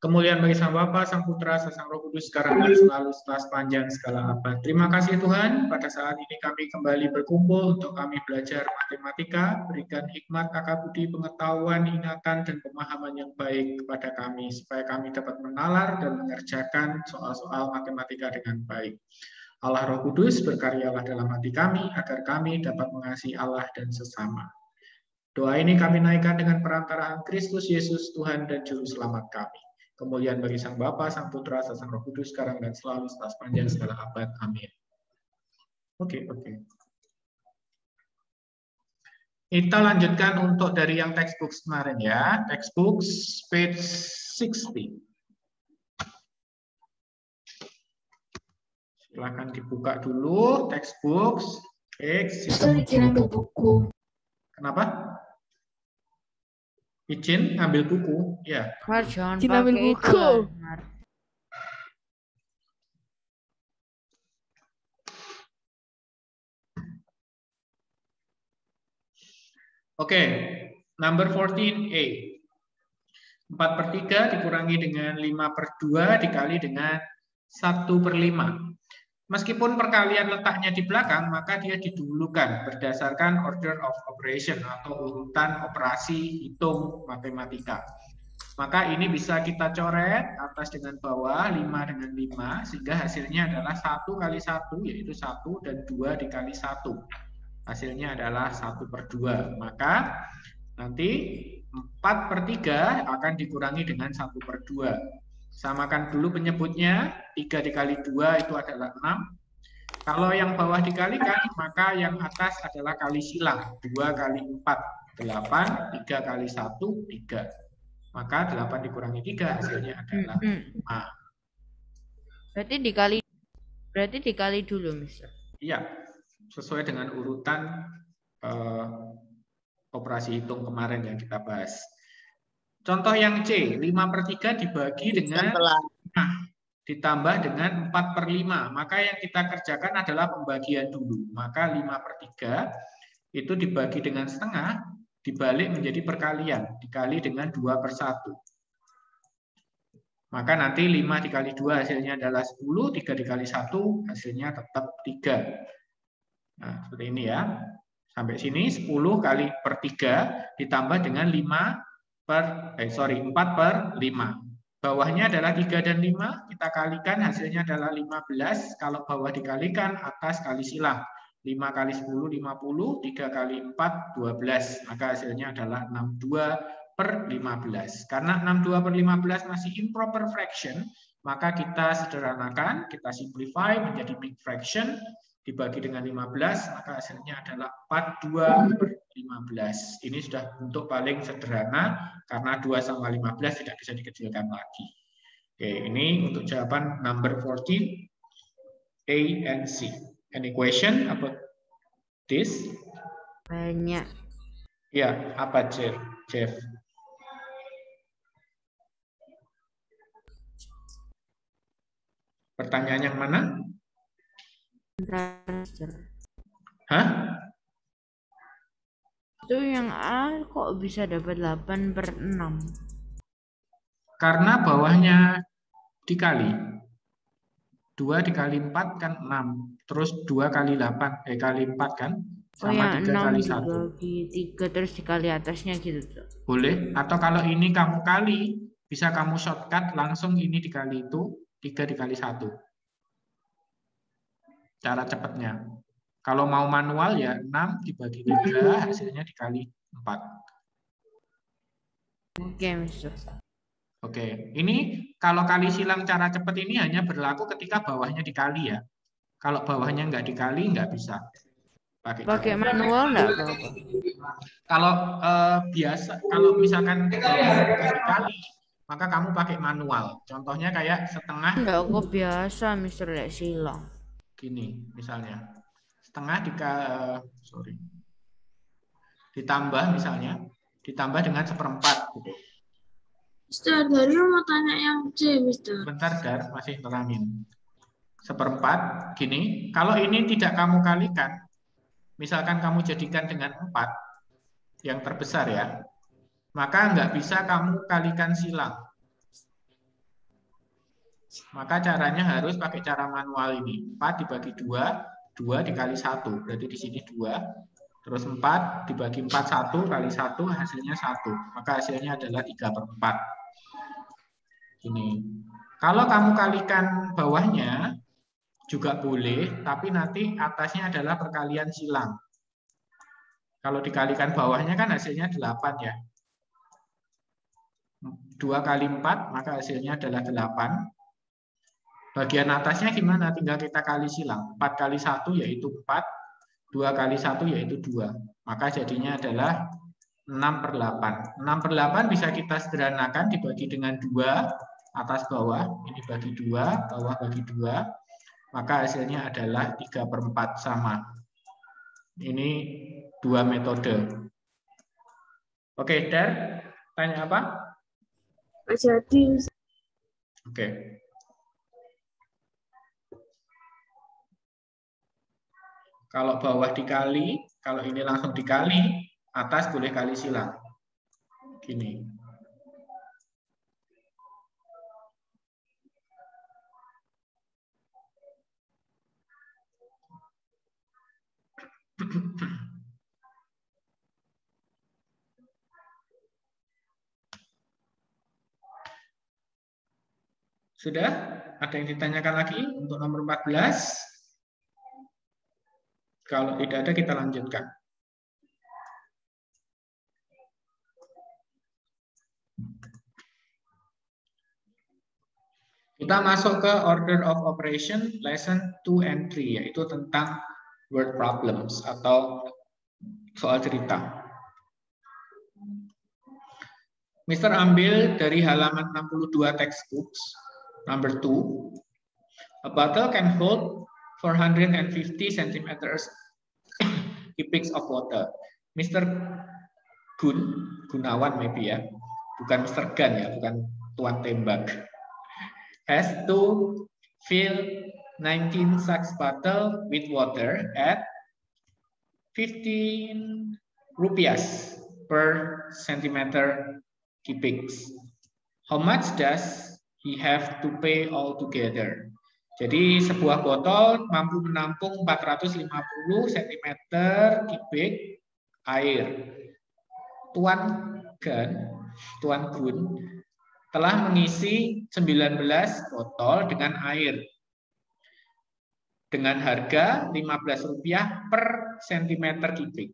Kemuliaan bagi Sang Bapa, Sang Putra, Sang Roh Kudus, sekarang dan selalu setelah sepanjang segala abad. Terima kasih Tuhan, pada saat ini kami kembali berkumpul untuk kami belajar matematika, berikan hikmat, akal budi, pengetahuan, ingatan, dan pemahaman yang baik kepada kami, supaya kami dapat menalar dan mengerjakan soal-soal matematika dengan baik. Allah Roh Kudus, berkaryalah dalam hati kami, agar kami dapat mengasihi Allah dan sesama. Doa ini kami naikkan dengan perantaraan Kristus Yesus, Tuhan dan Juru Selamat kami. Kemuliaan bagi Sang Bapa, Sang Putra, Sang Roh Kudus, sekarang dan selalu setelah sepanjang segala abad. Amin. Oke. Kita lanjutkan untuk dari yang textbook kemarin ya. Textbook page 60. Silakan dibuka dulu textbook page 60. buku. Kenapa? Izin ambil buku, ya. Jangan Izin ambil pakai buku. itu. Oke, number 14A. 4/3 dikurangi dengan 5/2 dikali dengan 1/5. Meskipun perkalian letaknya di belakang, maka dia didahulukan berdasarkan order of operation atau urutan operasi hitung matematika. Maka ini bisa kita coret atas dengan bawah, 5 dengan 5, sehingga hasilnya adalah 1 kali 1, yaitu 1, dan 2 dikali 1. Hasilnya adalah 1/2. Maka nanti 4/3 akan dikurangi dengan 1/2. Samakan dulu penyebutnya, 3 dikali 2 itu adalah 6. Kalau yang bawah dikalikan, maka yang atas adalah kali silang. 2 kali 4, 8, 3 kali 1, 3. Maka 8 dikurangi 3, hasilnya adalah 5. Berarti dikali dulu, Mister. Iya, sesuai dengan urutan operasi hitung kemarin yang kita bahas. Contoh yang C, 5/3 dibagi dengan ditambah dengan 4/5. Maka yang kita kerjakan adalah pembagian dulu. Maka 5/3 itu dibagi dengan setengah, dibalik menjadi perkalian, dikali dengan 2/1. Maka nanti 5 dikali 2 hasilnya adalah 10, 3 dikali 1 hasilnya tetap 3. Nah, seperti ini ya. Sampai sini 10 kali per 3 ditambah dengan 4/5. Bawahnya adalah 3 dan 5, kita kalikan hasilnya adalah 15. Kalau bawah dikalikan, atas kali silang. 5 kali 10, 50, 3 kali 4, 12. Maka hasilnya adalah 62/15. Karena 62/15 masih improper fraction, maka kita sederhanakan, kita simplify menjadi big fraction, dibagi dengan 15, maka hasilnya adalah 42/15. Ini sudah bentuk paling sederhana, karena 2 sama 15 tidak bisa dikecilkan lagi. Oke, ini untuk jawaban number 14, A and C. Any question about this? Banyak. Ya, apa Jeff? Pertanyaan yang mana? Hah? Itu yang A kok bisa dapat 8/6? Karena bawahnya dikali. 2 dikali 4 kan 6. Terus 2 kali 8, kali 4 kan? Sama 3 kali 1. Dibagi 3 terus dikali atasnya gitu tuh. Boleh. Atau kalau ini kamu kali, bisa kamu shortcut langsung ini dikali itu, 3 dikali 1. Cara cepatnya. Kalau mau manual ya 6 dibagi 3, hasilnya dikali 4. Oke, Mister. Oke, ini kalau kali silang cara cepat ini hanya berlaku ketika bawahnya dikali ya. Kalau bawahnya nggak dikali, nggak bisa. Pakai manual nggak apa-apa? Kalau biasa, kalau misalkan bawahnya dikali, maka kamu pakai manual. Contohnya kayak setengah. Enggak, kok biasa, Mister, nggak silang. Gini, misalnya. Setengah ditambah misalnya, ditambah dengan 1/4 gitu. Mister, dari mau tanya yang C, Mister. Bentar, Dar, masih terangin. 1/4, gini. Kalau ini tidak kamu kalikan, misalkan kamu jadikan dengan 4, yang terbesar ya, maka nggak bisa kamu kalikan silang. Maka caranya harus pakai cara manual ini. 4 dibagi 2, 2 dikali 1. Berarti di sini 2. Terus 4 dibagi 4, 1 kali 1, hasilnya 1. Maka hasilnya adalah 3/4. Ini. Kalau kamu kalikan bawahnya, juga boleh, tapi nanti atasnya adalah perkalian silang. Kalau dikalikan bawahnya kan hasilnya 8 ya. 2 kali 4, maka hasilnya adalah 8. Bagian atasnya gimana? Tinggal kita kali silang. 4 kali 1 yaitu 4. 2 kali 1 yaitu 2. Maka jadinya adalah 6/8. 6/8 bisa kita sederhanakan dibagi dengan 2, atas bawah. Ini bagi 2, bawah bagi 2. Maka hasilnya adalah 3/4 sama. Ini 2 metode. Oke, Dan, tanya apa? Nggak jadi. Oke. Kalau bawah dikali, kalau ini langsung dikali, atas boleh kali silang. Gini. Sudah? Ada yang ditanyakan lagi untuk nomor 14? Kalau tidak ada, kita lanjutkan. Kita masuk ke order of operation lesson 2 and 3, yaitu tentang word problems atau soal cerita. Mister ambil dari halaman 62 textbooks, number 2. A bottle can hold 450 centimeters cubics of water. Mr. Gunawan maybe ya, bukan Mr. Gun ya, bukan tuan tembak. Has to fill 19 such bottle with water at 15 rupiahs per centimeter cubics. How much does he have to pay altogether? Jadi sebuah botol mampu menampung 450 cm kubik air. Tuan Gun telah mengisi 19 botol dengan air dengan harga Rp15 per centimeter kubik.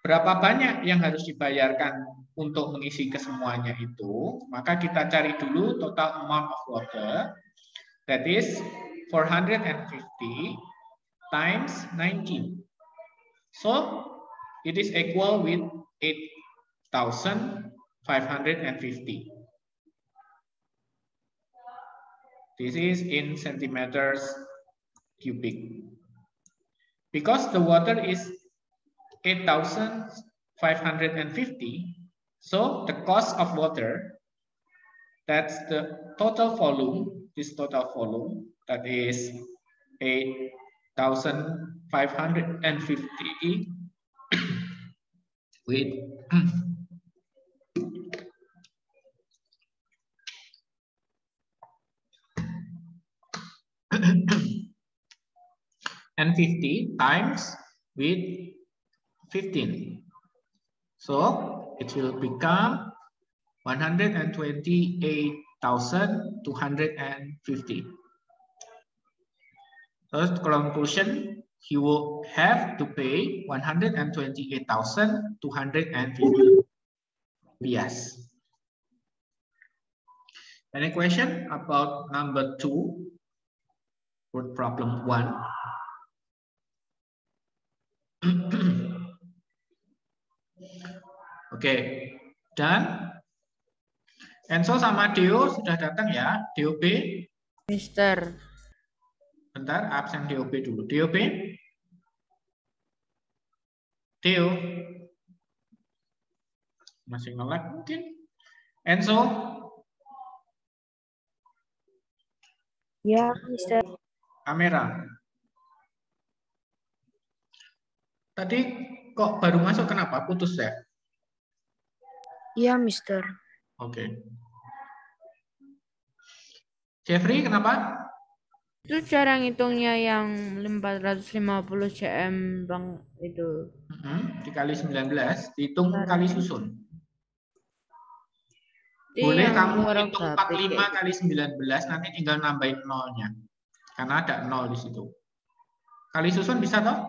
Berapa banyak yang harus dibayarkan untuk mengisi kesemuanya itu? Maka kita cari dulu total amount of water. That is 450 times 19. So it is equal with 8,550. This is in centimeters cubic. Because the water is 8,550, so the cost of water, that's the total volume, this total volume, that is 8,550 with and 50 times with 15. So it will become 128,250. So conclusion, he will have to pay 128,250. Yes. Any question about number 2? Word problem 1. Oke, dan Enso sama Deo sudah datang ya? DOB? Mister. Bentar, absen DOB dulu. DOB? Deo? Masih nge-lag mungkin? Enso? Ya, Mister. Kamera? Tadi kok baru masuk, kenapa? Putus ya? Iya, Mister. Oke. Jeffrey, kenapa? Itu cara ngitungnya yang 450 cm bang itu. Dikali 19, hitung kali susun. Boleh Yang kamu warok hitung gapit 45 kali 19, nanti tinggal nambahin nolnya. Karena ada 0 di situ. Kali susun bisa toh?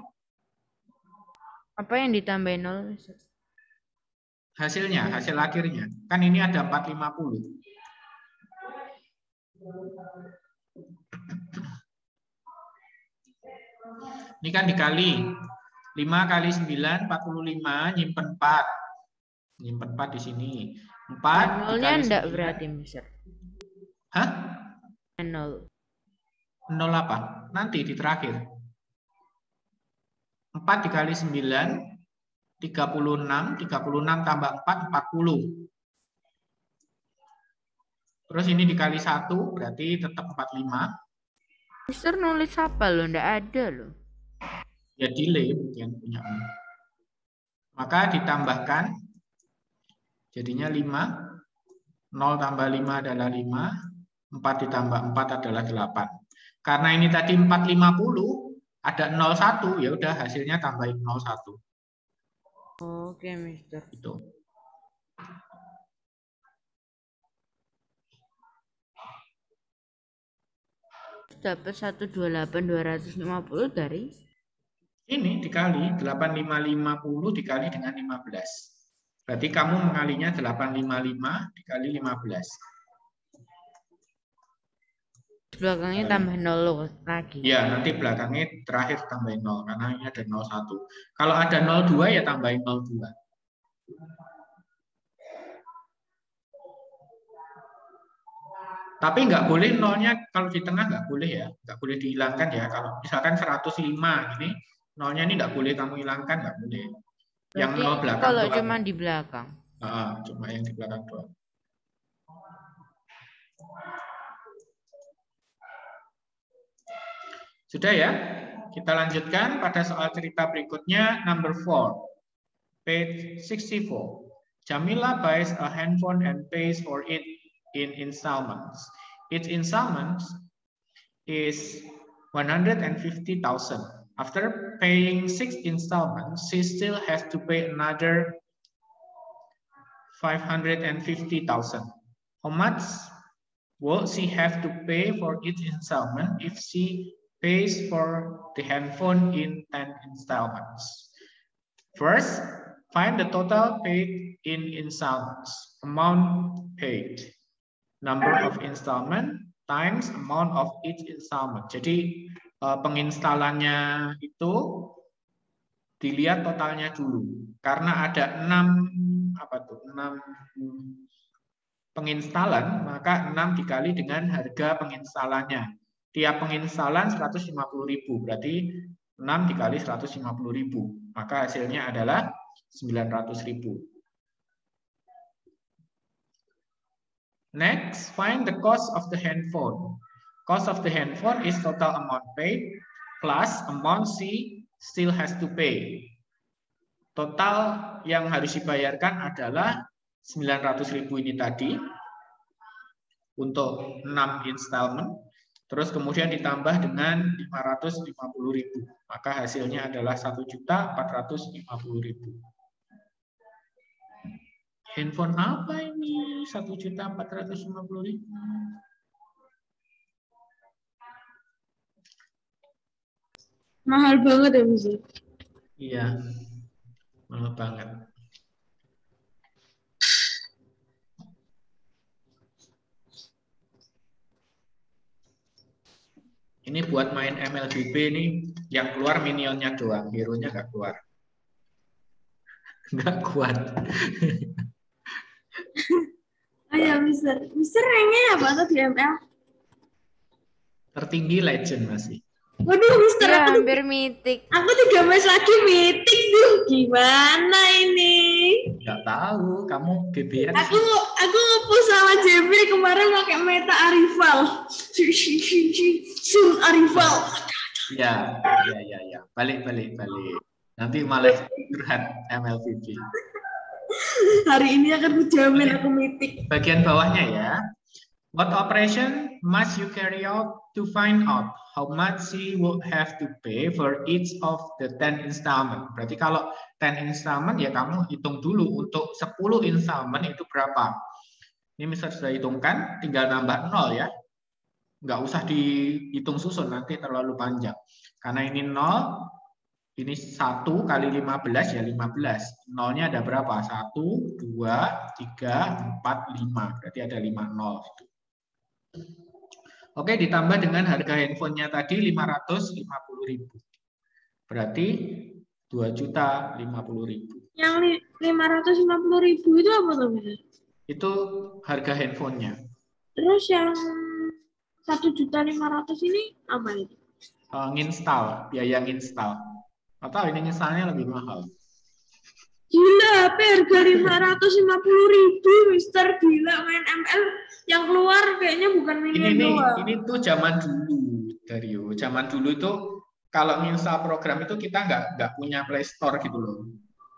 Apa yang ditambahin 0? Hasilnya, hasil akhirnya. Kan ini ada 450. Ini kan dikali 5 kali 9, 45, nyimpen 4. Nyimpen 4 di sini. 4 Nolnya dikali enggak 9. berarti, Mister. Hah? 0. 0 apa? Nanti di terakhir. 4 dikali 9, 36. 36 tambah 4, 40. Terus ini dikali 1, berarti tetap 45. Mister nulis apa loh? Enggak ada loh. Ya delay mungkin punya. Maka ditambahkan, jadinya 5. 0 tambah 5 adalah 5. 4 ditambah 4 adalah 8. Karena ini tadi 450, ada 01, ya udah hasilnya tambahin 01. Oke, Mister. Itu. Dapat 128.250 dari Ini dikali 8550 dikali dengan 15. Berarti kamu mengalinya 855 dikali 15. belakangnya tambah 0 lagi. Ya, nanti belakangnya terakhir tambahin 0 karena ini ada 01. Kalau ada 02 ya tambahin 02. Tapi nggak boleh nolnya kalau di tengah nggak boleh ya, nggak boleh dihilangkan ya. Kalau misalkan 105 ini nolnya ini nggak boleh kamu hilangkan, nggak boleh. Yang Berarti 0 belakang kalau doang. cuma di belakang. Cuma yang di belakang doang. Sudah ya? Kita lanjutkan pada soal cerita berikutnya, number 4, page 64. Jamila buys a handphone and pays for it in installments. Its installments is 150,000. After paying 6 installments, she still has to pay another 550,000. How much will she have to pay for each installment if she pays for the handphone in 10 installments? First, find the total paid in installments. Amount paid. Number of installment times amount of each installment. Jadi penginstalannya itu dilihat totalnya dulu. Karena ada 6 penginstalan, maka 6 dikali dengan harga penginstalannya. Tiap penginstalan 150.000, berarti 6 dikali 150.000. Maka hasilnya adalah 900.000. Next, find the cost of the handphone. Cost of the handphone is total amount paid plus amount she still has to pay. Total yang harus dibayarkan adalah 900.000 ini tadi untuk 6 installment. Terus kemudian ditambah dengan 550.000. Maka hasilnya adalah 1.450.000. Handphone apa ini? 1.450.000. Mahal banget ya, Mister. Iya, mahal banget. Ini buat main MLBB nih, yang keluar minionnya doang, hero-nya nggak keluar. Nggak kuat. Ayo, Mister. Mister ranknya apa tuh di ML? Tertinggi legend masih. Waduh, Mister, Ya, aku hampir mitik. 3 match lagi meeting tuh. Gimana ini? Nggak tahu, kamu BBN. Aku nge-push sama Jeffrey kemarin pakai meta Arrival. Sun Arrival. Ya. Balik. Nanti malah curhat MLBB. Hari ini akan kujamin aku meeting. Bagian bawahnya ya. What operation must you carry out to find out how much she would have to pay for each of the 10 installment? Berarti kalau 10 installment ya kamu hitung dulu untuk 10 installment itu berapa. Ini misalnya sudah hitungkan, tinggal nambah 0 ya. Nggak usah dihitung susun, nanti terlalu panjang. Karena ini 0, ini 1 kali 15 ya 15. Nolnya ada berapa? 1, 2, 3, 4, 5. Berarti ada 5 nol. Oke, ditambah dengan harga handphonenya tadi 550.000. Berarti 2.050.000. Yang 550.000 itu apa tuh? Itu harga handphonenya. Terus yang 1.500.000 ini apa itu? Nginstal, biaya nginstal. Atau ini nginstalnya lebih mahal. Gila, HP harga 550.000, Mister. Gila, main ML yang keluar kayaknya bukan minion doang. Ini tuh zaman dulu, Dario. Zaman dulu itu kalau nginstal program itu kita nggak punya Play Store gitu loh.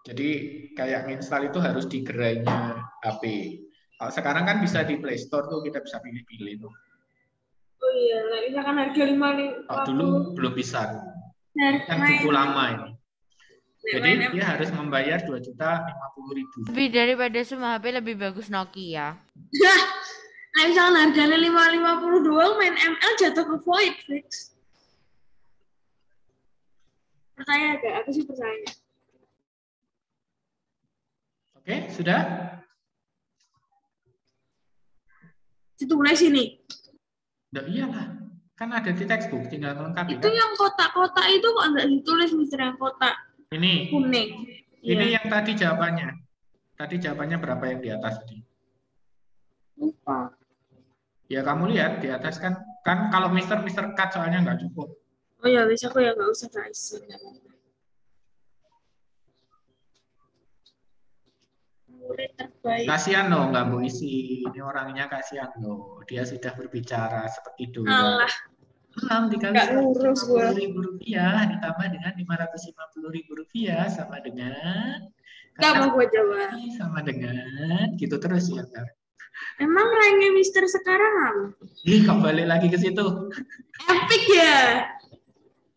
Jadi kayak nginstal itu harus di gerainya HP. Kalau sekarang kan bisa di Play Store tuh, kita bisa pilih-pilih tuh. Oh iya, misalkan harga 550. Kalau dulu belum bisa. Kan cukup lama ini. Jadi dia harus membayar 2.050.000. Lebih daripada semua HP lebih bagus Nokia. Nah, misalkan harganya 550 doang, main ML jatuh ke void fix. Percaya gak? Aku sih percaya. Oke, sudah? Ditulis sini. Nggak, iyalah. Kan ada di textbook, tinggal melengkapi. Itu kan? yang kotak-kotak itu kok nggak ditulis, Mister, yang kotak Ini. kuning. Ini Iya. yang tadi jawabannya. Tadi jawabannya berapa yang di atas tadi? Lupa. Ya kamu lihat di atas kan kalau Mister cut soalnya nggak cukup. Oh ya, wis aku ya nggak usah isi. Murid terbaik. Kasihan loh nggak mau isi. Ini orangnya kasihan loh. Dia sudah berbicara seperti dulu. Alah. 6 dikali Nggak ngurus gua. Rp150.000 ditambah dengan Rp550.000 sama dengan. Nggak mau gue jawab. Sama dengan gitu terus ya. Emang ranknya Mister sekarang apa? Ih, kok balik lagi ke situ? Epic ya?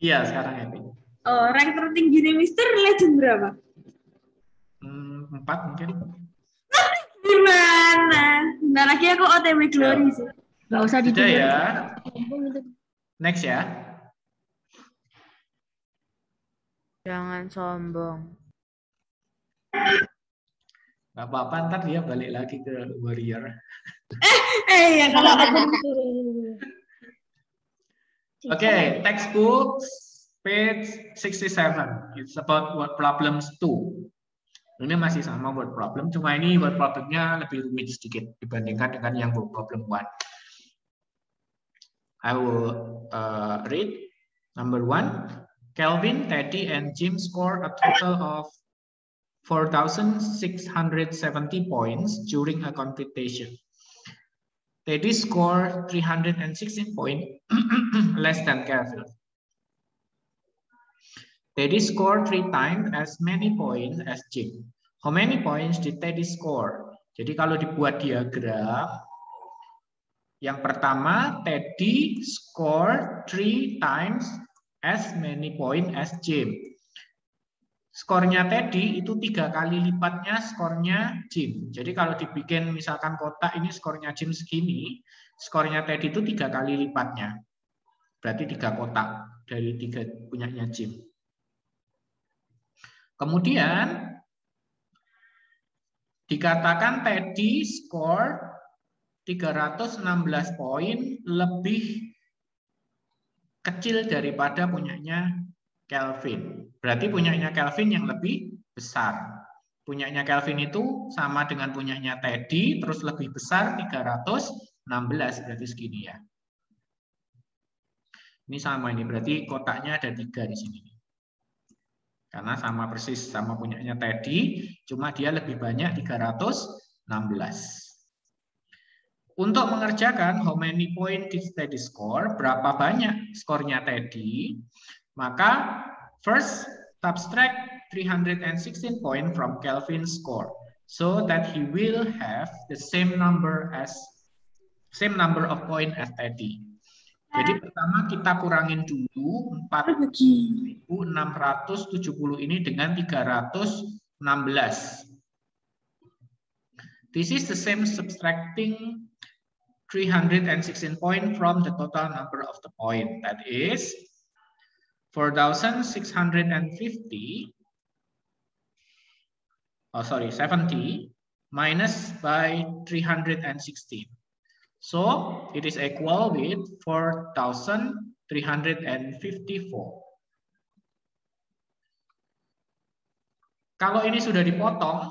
Iya, sekarang epic. Oh, rank tertinggi nih Mister legend berapa? 4 mungkin. Gimana? Bentar lagi aku OTW Glory sih. Nggak usah Sudah didengar. ya. Next ya. Jangan sombong. Gak apa-apa, ntar dia balik lagi ke Warrior. Ya kalau aku Okay, textbook page 67. It's about word problems 2. Ini masih sama word problem, cuma ini word problemnya lebih rumit sedikit dibandingkan dengan yang word problem 1. I will read. Number 1, Kelvin, Teddy, and Jim score a total of 4,670 points during a competition. Teddy scored 316 points, less than Kelvin. Teddy scored 3 times as many points as Jim. How many points did Teddy score? Jadi kalau dibuat diagram, yang pertama Teddy scored 3 times as many points as Jim. Skornya Teddy itu 3 kali lipatnya skornya Jim. Jadi kalau dibikin misalkan kotak ini skornya Jim segini, skornya Teddy itu 3 kali lipatnya. Berarti 3 kotak dari 3 punyanya Jim. Kemudian dikatakan Teddy skor 316 poin lebih kecil daripada punyanya Kelvin. Berarti punyanya Kelvin yang lebih besar. Punyanya Kelvin itu sama dengan punyanya Teddy, terus lebih besar 316, berarti segini ya. Ini sama ini, berarti kotaknya ada 3 di sini. Karena sama persis sama punyanya Teddy, cuma dia lebih banyak 316. Untuk mengerjakan how many point did Teddy score, berapa banyak skornya Teddy, maka first subtract 316 point from Kelvin's score so that he will have the same number as Same number of point as tadi. Jadi pertama kita kurangin dulu 4.670 ini dengan 316. This is the same subtracting 316 point from the total number of the point. That is 4,650. 70 minus by 316. So it is equal with 4,354. Kalau ini sudah dipotong,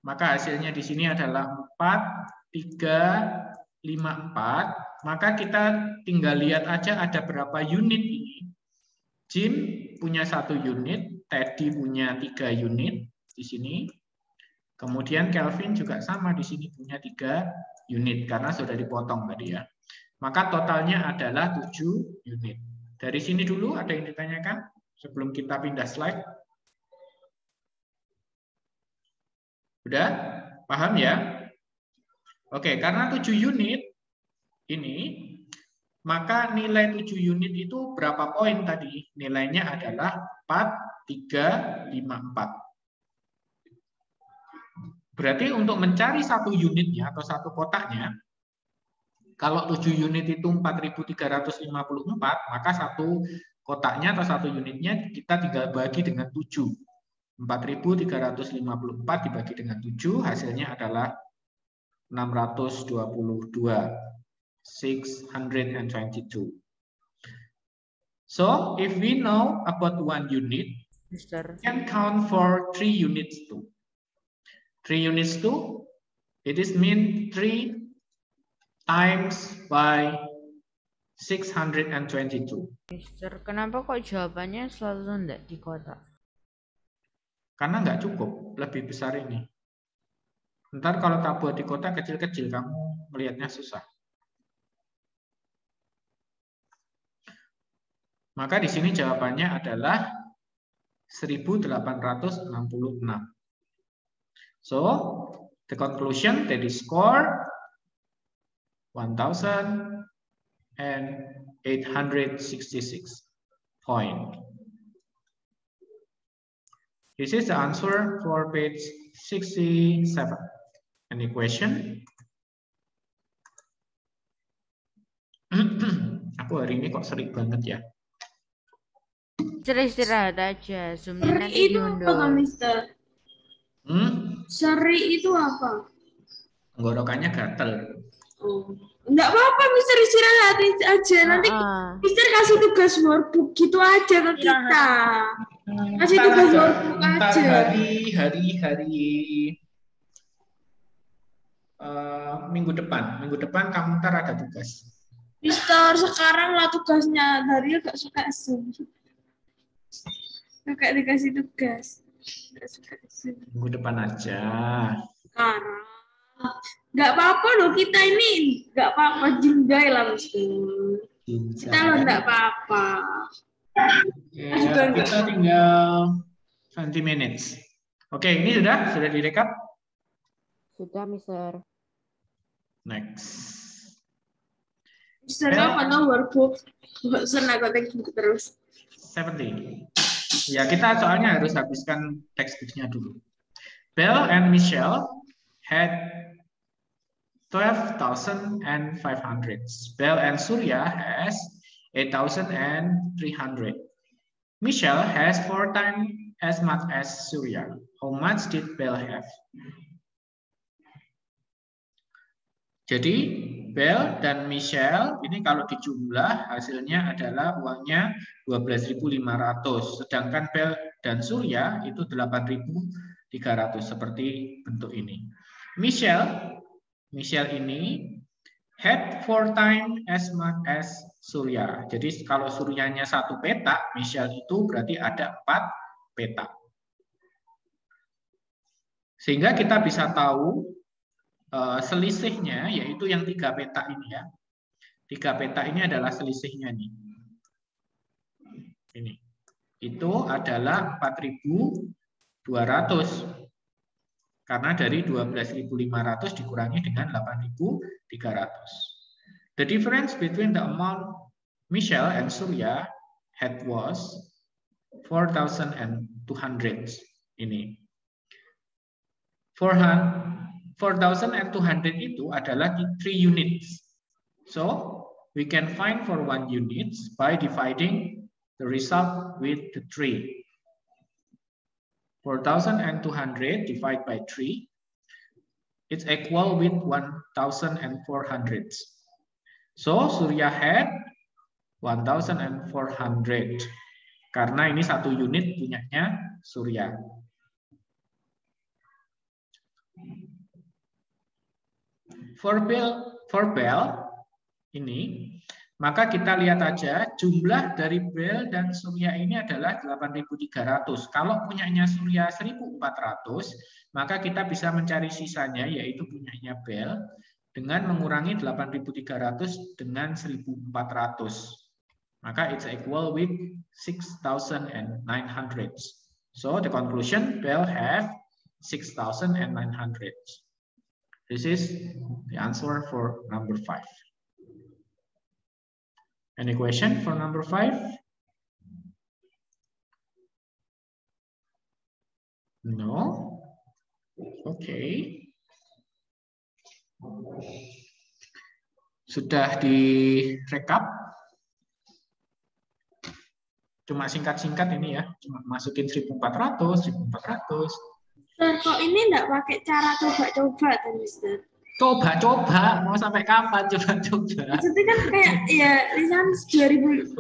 maka hasilnya di sini adalah 4,354. Maka kita tinggal lihat aja ada berapa unit ini. Jim punya 1 unit, Teddy punya 3 unit di sini. Kemudian Kelvin juga sama di sini punya 3 unit karena sudah dipotong tadi ya. Maka totalnya adalah 7 unit. Dari sini dulu ada yang ditanyakan sebelum kita pindah slide. Udah? Paham ya? Oke, karena 7 unit ini, maka nilai 7 unit itu berapa poin tadi? Nilainya adalah 4,354. Berarti untuk mencari 1 unitnya atau 1 kotaknya, kalau 7 unit itu 4.354, maka 1 kotaknya atau 1 unitnya kita tinggal bagi dengan 7. 4.354 dibagi dengan 7, hasilnya adalah 622. 622. So, if we know about 1 unit, we can count for 3 units too. 3 units too, it is mean 3 times by 622. Mister, kenapa kok jawabannya selalu enggak di kotak? Karena nggak cukup, lebih besar ini. Ntar kalau tak buat di kotak kecil-kecil, kamu melihatnya susah. Maka di sini jawabannya adalah 1866. So, the conclusion that is score 1,866 point. This is the answer for page 67. Any question? Aku hari ini kok serik banget ya. Istirahat aja, Zoom-nya Seri nanti itu apa, Kak, Mister? Seri itu apa? Tenggorokannya gatel. Oh, enggak apa-apa, Mister, istirahat aja. Nanti Mister kasih tugas workbook gitu aja ke kita. Kasih tugas workbook aja. Hari minggu depan kamu ntar ada tugas. Mister, sekarang lah tugasnya. Dari gak suka Zoom. Gak dikasih tugas. Gak suka Zoom. Minggu depan aja. Sekarang. Gak apa-apa loh, kita ini gak apa-apa, jinjai lah, Mister. Kita lo gak apa-apa. Ya, kita tinggal 20 minutes. Oke, ini sudah direkap? Sudah, Mister. Next. Mister, mana workbook? Senang kok textbook terus. 70. Ya, kita soalnya harus habiskan textbooknya dulu. Belle and Michelle had 12,500. Belle and Surya has 8,300. Michelle has 4 times as much as Surya. How much did Belle have? Jadi Belle dan Michelle ini kalau dijumlah hasilnya adalah uangnya 12.500. Sedangkan Belle dan Surya itu 8.300 seperti bentuk ini. Michelle ini had 4 times as much as Surya. Jadi kalau Suryanya 1 petak, Michelle itu berarti ada 4 petak. Sehingga kita bisa tahu selisihnya, yaitu yang 3 petak ini ya. 3 petak ini adalah selisihnya nih. Ini. Itu adalah 4.200. Karena dari 12.500 dikurangi dengan 8.300. The difference between the amount Michelle and Surya had was 4,200. Ini 4,200 itu adalah 3 units. So we can find for 1 unit by dividing the result with the 3. 4,200 divided by 3, it's equal with 1,400. So Surya had 1,400. Karena ini 1 unit punyanya Surya. For Bell ini, maka kita lihat aja jumlah dari Bell dan Surya ini adalah 8.300. Kalau punyanya Surya 1.400, maka kita bisa mencari sisanya, yaitu punyanya Bell, dengan mengurangi 8.300 dengan 1.400. Maka it's equal with 6,900. So the conclusion, Bell have 6,900. This is the answer for number 5. Any question for number 5? No? Okay. Sudah direkap? Cuma singkat-singkat ini ya, cuma masukin 1.400, 1.400. Kok ini enggak pakai cara coba-coba kan, Mister? Coba-coba, mau sampai kapan coba-coba? Maksudnya kan kayak ya lisensi 2012.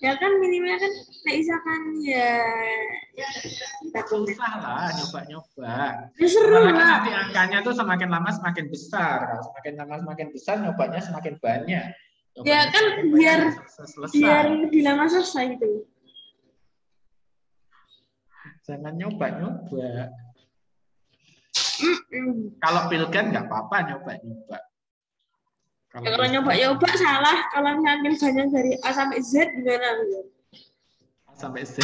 Ya kan minimalnya kan kayak misalkan ya susah lah nyoba-nyoba. Ya seru lah. Nanti angkanya tuh semakin lama semakin besar. Kalau semakin lama semakin besar, nyobanya semakin banyak. Ya kan biar lebih lama selesai itu. Jangan nyoba-nyoba. Kalau pilgan nggak apa-apa nyoba-nyoba. Kalau nyoba-nyoba salah. Kalau ngambil banyak dari A sampai Z gimana? A sampai Z.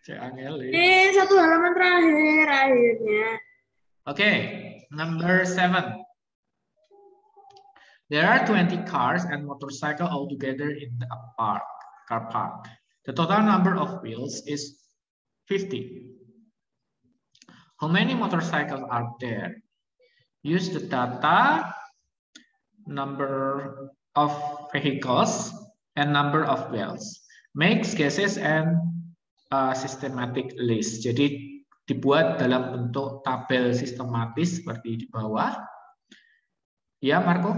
Satu halaman terakhir akhirnya. Okay, number 7. There are 20 cars and motorcycle all together in the car park. The total number of wheels is 50. How many motorcycles are there? Use the data, number of vehicles, and number of wheels. Make guesses and systematic list. Jadi dibuat dalam bentuk tabel sistematis seperti di bawah. Ya, Marco?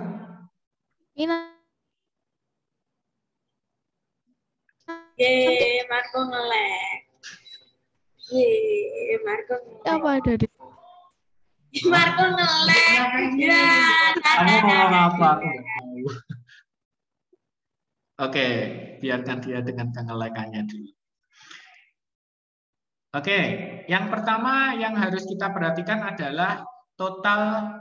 Yeay, Marco nge-lag. Yeay, Marco nge-lag. Apa ada di Marco nge-lag. Ya, kamu ngomong apa? Oke, biarkan dia dengan kengelekannya dulu. Oke, yang pertama yang harus kita perhatikan adalah total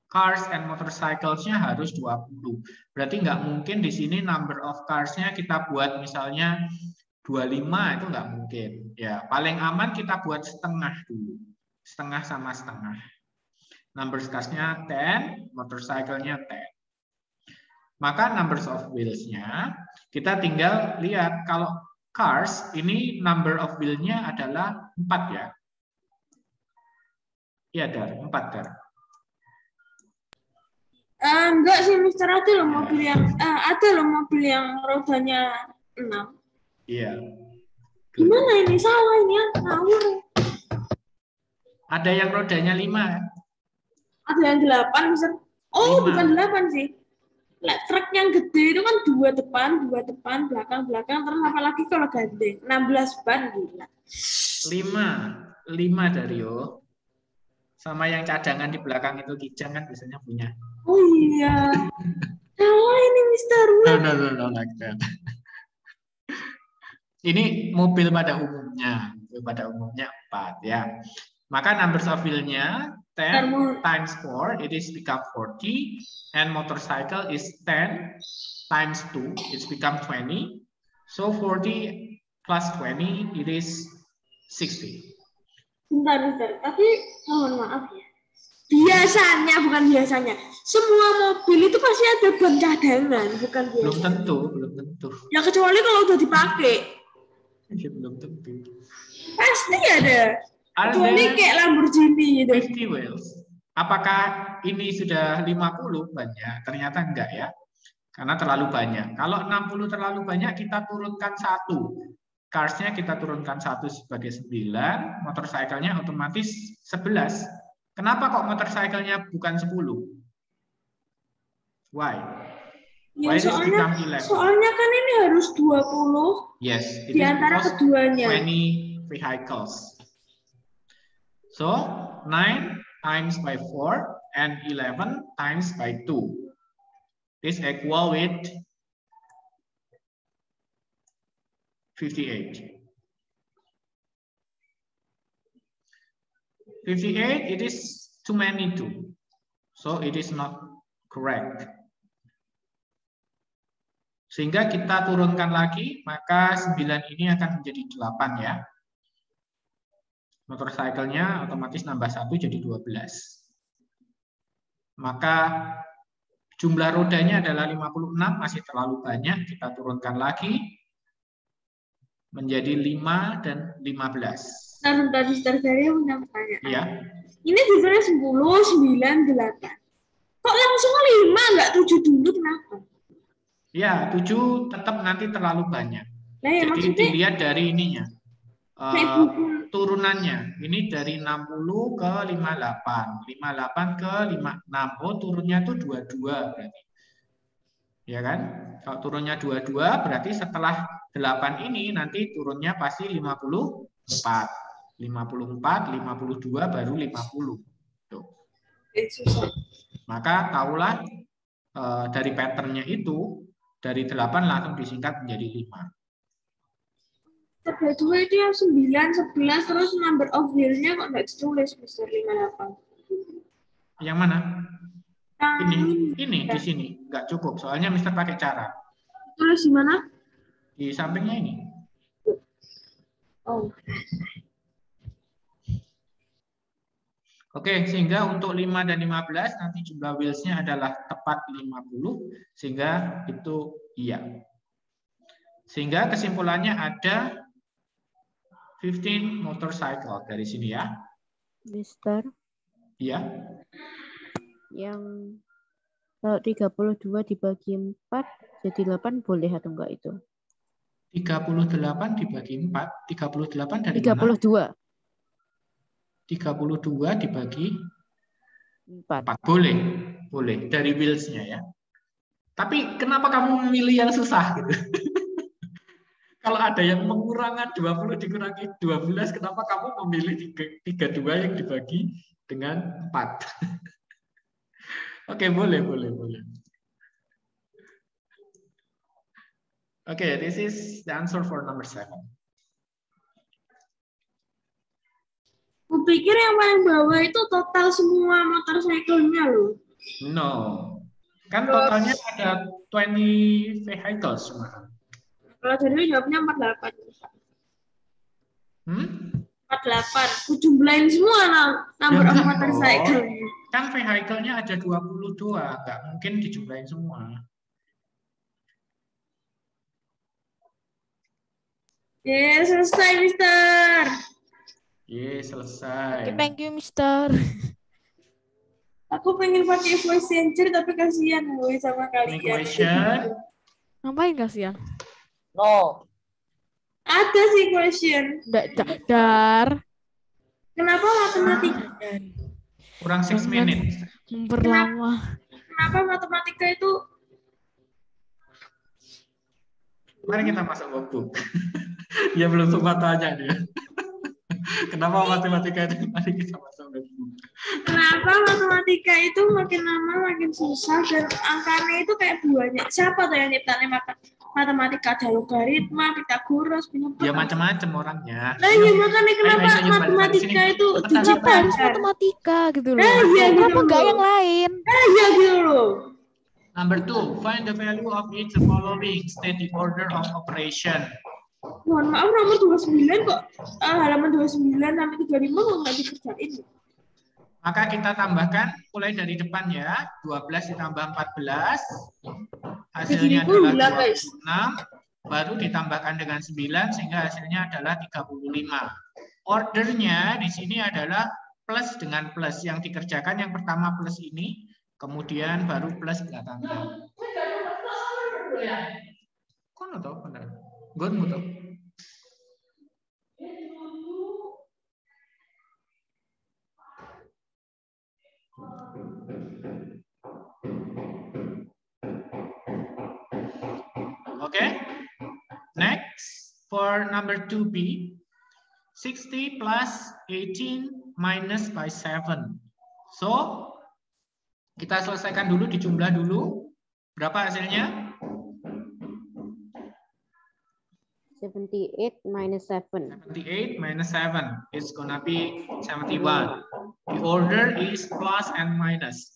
cars and motorcycles-nya harus 20. Berarti nggak mungkin di sini number of cars-nya kita buat misalnya 25, itu nggak mungkin. Ya, paling aman kita buat setengah dulu. Setengah sama setengah. Number cars-nya 10, motorcycle-nya 10. Maka numbers of wheels-nya kita tinggal lihat kalau cars ini number of wheel-nya adalah 4 ya. Iya, Dar, 4 Dar. Enggak sih, Mister, ada loh mobil yang rodanya 6. Iya. Gimana ini salah ini ya? Ngawur. Ada yang rodanya 5. Ada yang 8, Mister. Oh, 5. Bukan 8 sih. Truk yang gede itu kan 2 depan, belakang, terus apa lagi kalau gandeng? 16 ban, gila. 5 Dario. Sama yang cadangan di belakang itu Kijang kan biasanya punya. Oh iya. Salah ini Mister. No, like that. Ini mobil pada umumnya. Mobil pada umumnya 4 ya. Maka numbers of wheel-nya 10 times 4, it is become 40. And motorcycle is 10 times 2, it's become 20. So 40 plus 20, it is 60. Bentar. Tapi mohon maaf ya. Biasanya, bukan biasanya. Semua mobil itu pasti ada ban cadangan, bukan biasa. Belum tentu. Ya kecuali kalau udah dipakai. Ya, belum tentu. Pasti ada. Are Kecuali there kayak Lamborghini gitu. 50 wheels? Apakah ini sudah 50 banyak? Ternyata enggak ya. Karena terlalu banyak. Kalau 60 terlalu banyak, kita turunkan 1. Cars-nya kita turunkan 1 sebagai 9, motorcycle-nya otomatis 11. Kenapa kok motorcycle-nya bukan 10? Why? Ya, Why this become 11? soalnya kan ini harus 20 Yes, di antara keduanya. 20 vehicles. So, 9 times by 4 and 11 times by 2 is equal with 58. 58, it is too many too. So it is not correct. Sehingga kita turunkan lagi, maka 9 ini akan menjadi 8 ya. Motorcycle-nya otomatis nambah 1 jadi 12. Maka jumlah rodanya adalah 56, masih terlalu banyak. Kita turunkan lagi menjadi 5 dan 15. Bentar, dari yang punya pertanyaan. Iya. Ini judulnya 10, 9, 8. Kok langsung 5, nggak 7 dulu, kenapa? Ya, 7 tetap nanti terlalu banyak. Nah, ya, jadi maksudnya, dilihat dari ininya. Turunannya. Ini dari 60 ke 58. 58 ke 56. Oh, turunnya tuh 22 berarti. Ya kan? Kalau turunnya 22 berarti setelah 8 ini nanti turunnya pasti 54. 54, 52 baru 50. Tuh. Maka tahulah dari patternnya itu dari 8 langsung disingkat menjadi 5. Tabel 2 itu yang 9, 11 terus number of wheel-nya kok nggak ditulis Mister 58. Yang mana? Ini di sini nggak cukup. Soalnya Mister pakai cara. Tulis di mana? Di sampingnya ini. Oh. Oke, sehingga untuk 5 dan 15 nanti jumlah wheels-nya adalah tepat 50, sehingga itu iya. Sehingga kesimpulannya ada 15 motorcycle dari sini ya. Mister. Iya. Yang kalau 32 dibagi 4 jadi 8 boleh atau enggak itu? 38 dibagi 4, 38 dari 32. mana? 32 dibagi 4. Boleh dari wheels-nya ya. Tapi kenapa kamu memilih yang susah gitu? Kalau ada yang mengurangan 20 dikurangi 12, kenapa kamu memilih 32 yang dibagi dengan 4? Oke, boleh. Oke, this is the answer for number 7. Kupikir yang paling bawah itu total semua motorcycle-nya loh. No. Kan totalnya ada 20 vehicles cuma. Kalau dari jawabnya 48. 48. Ku jumlahin semua number of motorcycle. Kan vehicle-nya ada 22, nggak mungkin dijumlahin semua. Yes, selesai, Mister. Yes, selesai. Okay, thank you, Mister. Aku pengen pakai voice changer tapi kasihan gue sama kalian. Any question? Ngapain kasihan? No. Ada sih question. Dar. Kenapa matematika? Kurang 6 minutes. Memperlama. Kenapa matematika itu? Mari kita masuk workbook. Ya belum sempat tanya dia. Kenapa matematika itu? Mari kita masuk workbook. Kenapa matematika itu makin lama makin susah dan angkanya itu kayak banyak. Siapa tuh yang nyiptain matematika? Ada logaritma, Pythagoras, Ya macam-macam orangnya. Nah, ya makanya kenapa matematika itu Kenapa harus matematika gitu loh? Nah, iya, kenapa gitu nggak loh. yang lain? Nah, iya gitu loh. Number 2, find the value of each following, state the order of operation. Mohon maaf, nomor 29 kok halaman 29 sampai 35 kok nggak dikerjain. Maka kita tambahkan mulai dari depan ya. 12 ditambah 14. Hasilnya adalah 26. Baru ditambahkan dengan 9 sehingga hasilnya adalah 35. Ordernya di sini adalah plus dengan plus. Yang dikerjakan yang pertama plus ini, kemudian baru plus belakangnya. Kok nggak tahu benar? Gue nggak tahu. Okay. Next, for number 2B, 60 plus 18 minus by 7. So, kita selesaikan dulu, dijumlah dulu. Berapa hasilnya? 78 minus 7. 78 minus 7. It's gonna be 71. The order is plus and minus.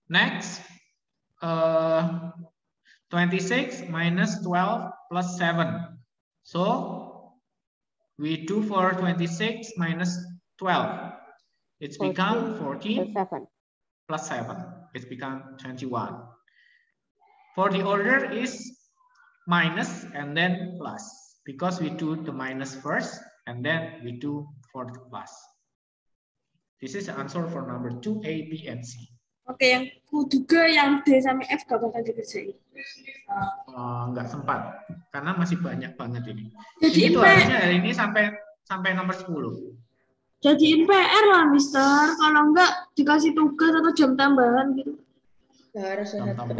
Next, 26 minus 12 plus 7. So, we do for 26 minus 12. It's become 14 plus 7. It's become 21. For the order is minus and then plus. Because we do the minus first and then we do for the plus. This is the answer for number 2, A, B, and C. Oke, yang kuduga yang D sampai F gak bakal dikerjain. Nggak sempat karena masih banyak banget ini. Jadi ini tuh harusnya hari ini sampai nomor 10. Jadiin PR lah, Mister. Kalau enggak dikasih tugas atau jam tambahan gitu.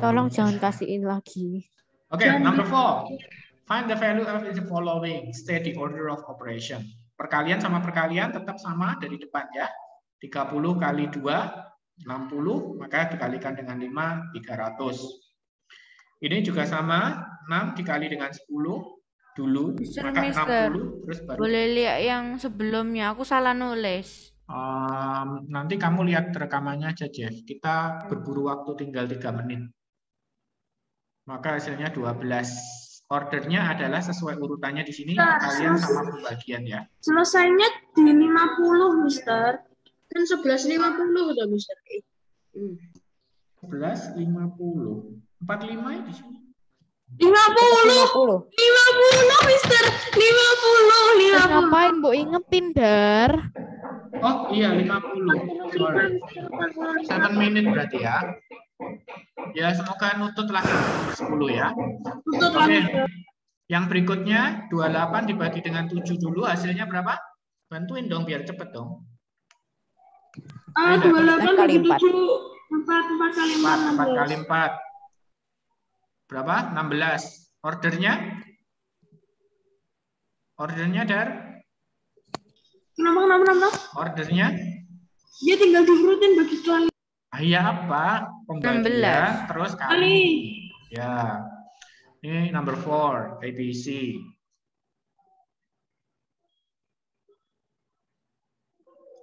Tolong jangan kasihin lagi. Okay, number 4. Find the value of the following. State the order of operation. Perkalian sama perkalian tetap sama dari depan ya. 30 kali 2, 60, maka dikalikan dengan 5, 300. Ini juga sama, 6 dikali dengan 10 dulu, maka 60, terus baru. Boleh lihat yang sebelumnya, aku salah nulis. Nanti kamu lihat rekamannya aja, Jeff. Kita berburu waktu tinggal 3 menit. Maka hasilnya 12. Ordernya adalah sesuai urutannya di sini, kalian sama pembagian ya. Selesainya di 50, Mister. Kan 11.50 udah, Mister. 11.50. 45 di sini. 50, Mister. 50. Ngapain Bu ingetin, Dar? Oh iya 50. Sorry. 7 menit berarti ya. Ya semoga nututlah nomor 10 ya. Oke. Yang berikutnya 28 dibagi dengan 7 dulu, hasilnya berapa? Bantuin dong biar cepet dong. 28 kali 4. 4 kali 4. 4 kali 4. Berapa? 16. Ordernya? Ordernya, Dar? Kenapa? Ordernya? Dia tinggal diurutin bagi kali. Iya apa? Pembagian terus kali. Ya. Ini number 4, ABC.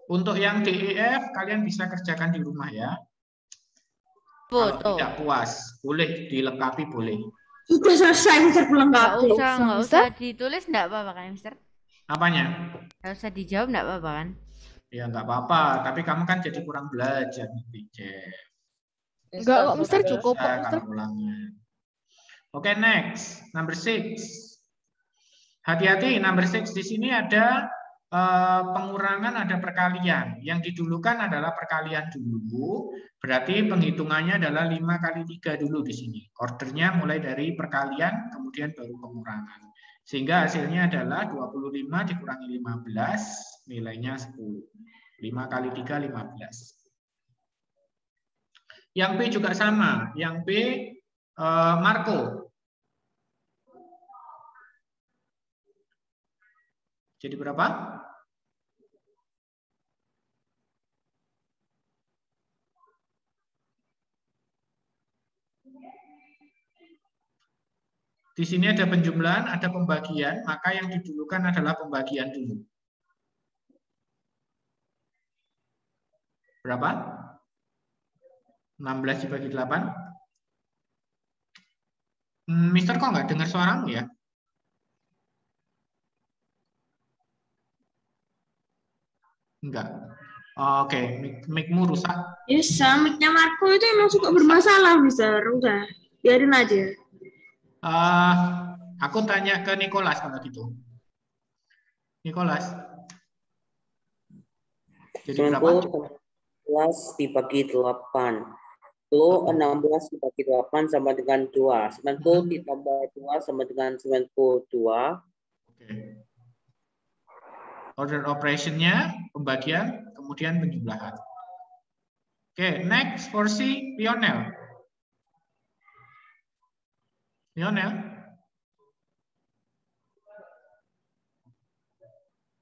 Untuk yang DEF kalian bisa kerjakan di rumah ya. Kalau tidak puas, boleh dilengkapi, boleh. Sudah selesai, Mister, pelengkapi. Nggak usah ditulis, nggak apa-apa kan, Mister? Apanya? Nggak usah dijawab, nggak apa-apa kan? Ya nggak apa-apa, tapi kamu kan jadi kurang belajar nih, Jeff. Enggak kok, Mister, cukup kok, Mister. Oke, next, number 6. Hati-hati, number 6 di sini ada pengurangan, ada perkalian. Yang didulukan adalah perkalian dulu, berarti penghitungannya adalah 5 kali 3 dulu di sini. Ordernya mulai dari perkalian, kemudian baru pengurangan. Sehingga hasilnya adalah 25 dikurangi 15, nilainya 10. 5 kali 3, 15. Yang B juga sama. Yang B, Marco. Jadi berapa? Di sini ada penjumlahan, ada pembagian, maka yang didulukan adalah pembagian dulu. Berapa? 16 dibagi 8? Mister kok nggak dengar suaramu ya? Enggak. Oke, mic-mu rusak. Bisa, mic-nya Marco itu emang suka bermasalah, Mister. Udah, biarin aja. Aku tanya ke Nicholas kalau gitu. Nicholas. Jadi berapa? 11 dibagi 8. 16 dibagi 8 sama dengan 2. 90 ditambah 2 sama dengan 92. Oke. Order operation-nya, pembagian, kemudian penjumlahan. Oke, next for C, Lionel. Lionel.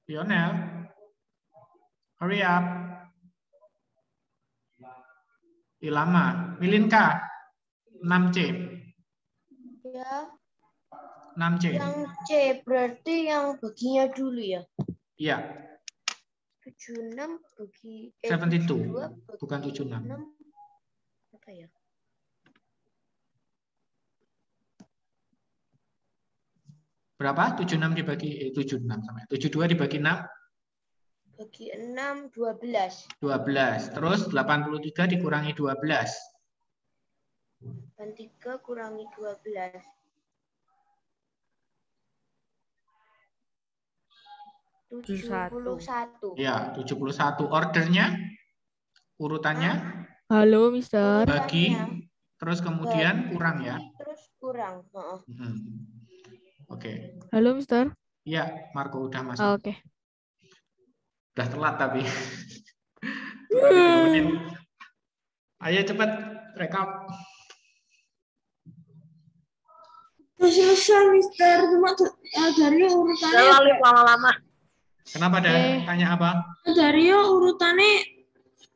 Lionel. Hurry up. Ilama. Milinka. 6C. Ya, 6C. yang C berarti yang baginya dulu ya. Iya. 76 bagi 72, 72 bukan 76. 6, apa ya? Berapa? 76 dibagi 76 sampai 72 dibagi 6? Bagi 6 12. 12. Terus 83 dikurangi 12. 83 kurangi 12. 71. Ya, 71. Ordernya, urutannya Halo, Mister. bagi, terus kemudian Bagi, kurang ya. Terus kurang. Oke. Halo, Mister. Iya, Marco udah masuk. Oke. Udah telat tapi. Coba diturunin. Ayo cepat rekap. Udah selesai, Mister. Cuma Dario urutannya lama-lama. Kenapa dah? Tanya apa? Dario urutannya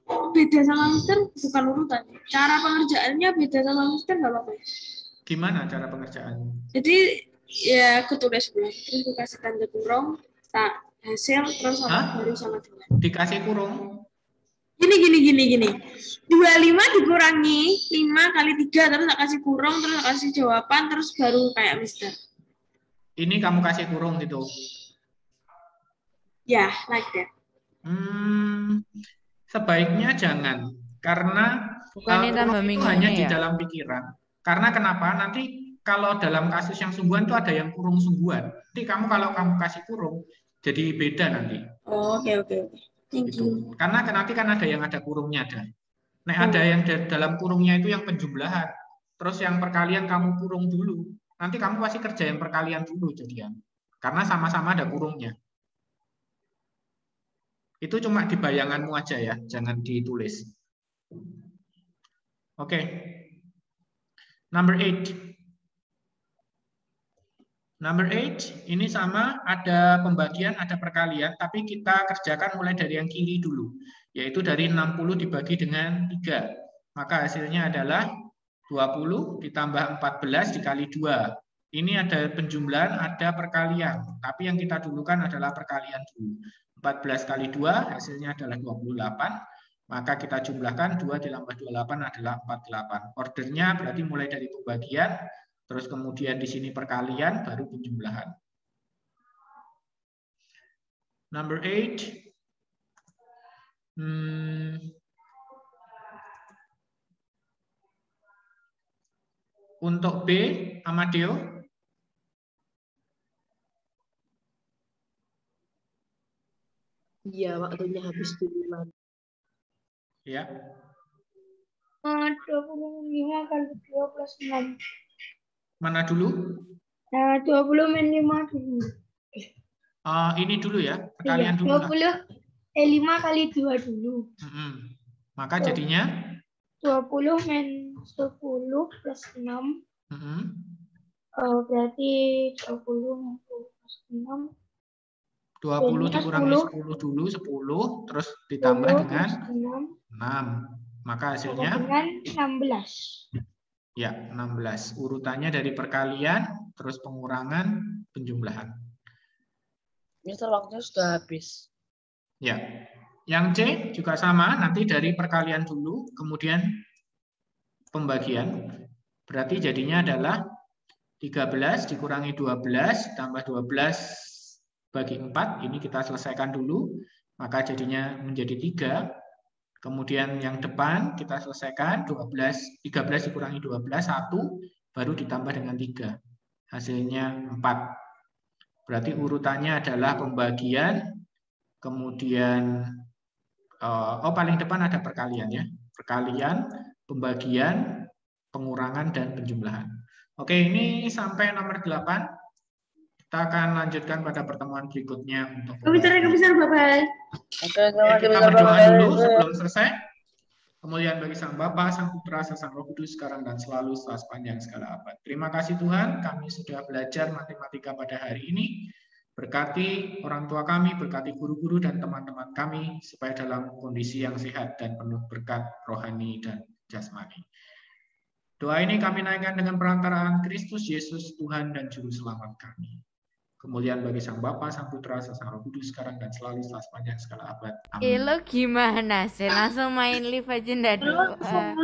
beda sama Mister, bukan urutan. Cara pengerjaannya beda sama Mister, nggak apa-apa. Gimana cara pengerjaannya? Jadi ya aku tulis dulu, terus aku kasih tanda kurung, hasil, terus sama baru sama dengan. Dikasih kurung? Gini. 25 dikurangi 5 kali 3, terus tak kasih kurung, terus tak kasih jawaban, terus baru kayak Mister. Ini kamu kasih kurung gitu? Ya, like that. Sebaiknya jangan, karena Bukannya tambah kurung itu minggunya hanya di ya? dalam pikiran. Karena kenapa? Nanti kalau dalam kasus yang sungguhan itu ada yang kurung sungguhan. Nanti kalau kamu kasih kurung, jadi beda nanti. Oh, oke. Thank Gitu. you. Karena nanti kan ada yang ada kurungnya ada. Ada yang dalam kurungnya itu yang penjumlahan. Terus yang perkalian kamu kurung dulu. Nanti kamu pasti kerja yang perkalian dulu jadian. Karena sama-sama ada kurungnya. Itu cuma di bayanganmu aja ya, jangan ditulis. Oke. Number 8. Number 8, ini sama, ada pembagian, ada perkalian, tapi kita kerjakan mulai dari yang kiri dulu, yaitu dari 60 dibagi dengan 3. Maka hasilnya adalah 20 ditambah 14 dikali 2. Ini ada penjumlahan, ada perkalian, tapi yang kita dulukan adalah perkalian dulu. 14 kali 2 hasilnya adalah 28, maka kita jumlahkan 2 ditambah 28 adalah 48. Ordernya berarti mulai dari pembagian, terus kemudian di sini perkalian, baru penjumlahan. Number 8. Untuk B, Amadeo. Iya, waktunya habis duluan. Ya. 25 kali 2 plus 6. Mana dulu? 20 min 5 dulu. Ini dulu ya, perkalian dulu. 5 kali 2 dulu. Maka jadinya 20 min 10 plus 6. Berarti 20 plus 6. 20 dikurangi 10 dulu, 10, terus ditambah dengan 6. Maka hasilnya? Dengan 16. Ya, 16. Urutannya dari perkalian, terus pengurangan, penjumlahan. Mister, waktunya sudah habis. Ya. Yang C juga sama, nanti dari perkalian dulu, kemudian pembagian. Berarti jadinya adalah 13 dikurangi 12 tambah 12 bagi 4. Ini kita selesaikan dulu. Maka jadinya menjadi 3. Kemudian yang depan kita selesaikan 13 dikurangi 12 1 baru ditambah dengan 3. Hasilnya 4. Berarti urutannya adalah pembagian, kemudian paling depan ada perkalian ya. Perkalian, pembagian, pengurangan dan penjumlahan. Oke, ini sampai nomor 8. Kita akan lanjutkan pada pertemuan berikutnya untuk Komputer, bye-bye. Oke, kita berdoa dulu sebelum selesai. Kemuliaan bagi Sang Bapa, Sang Putra, Sang Roh Kudus, sekarang dan selalu sepanjang segala abad. Terima kasih Tuhan, kami sudah belajar matematika pada hari ini. Berkati orang tua kami, berkati guru-guru dan teman-teman kami, supaya dalam kondisi yang sehat dan penuh berkat rohani dan jasmani. Doa ini kami naikkan dengan perantaraan Kristus Yesus, Tuhan dan Juru Selamat kami. Kemuliaan bagi Sang Bapa, Sang Putra, Sang Roh Kudus, sekarang dan selalu sepanjang segala abad. Amin. Lo gimana sih? Langsung main live aja ndak doa.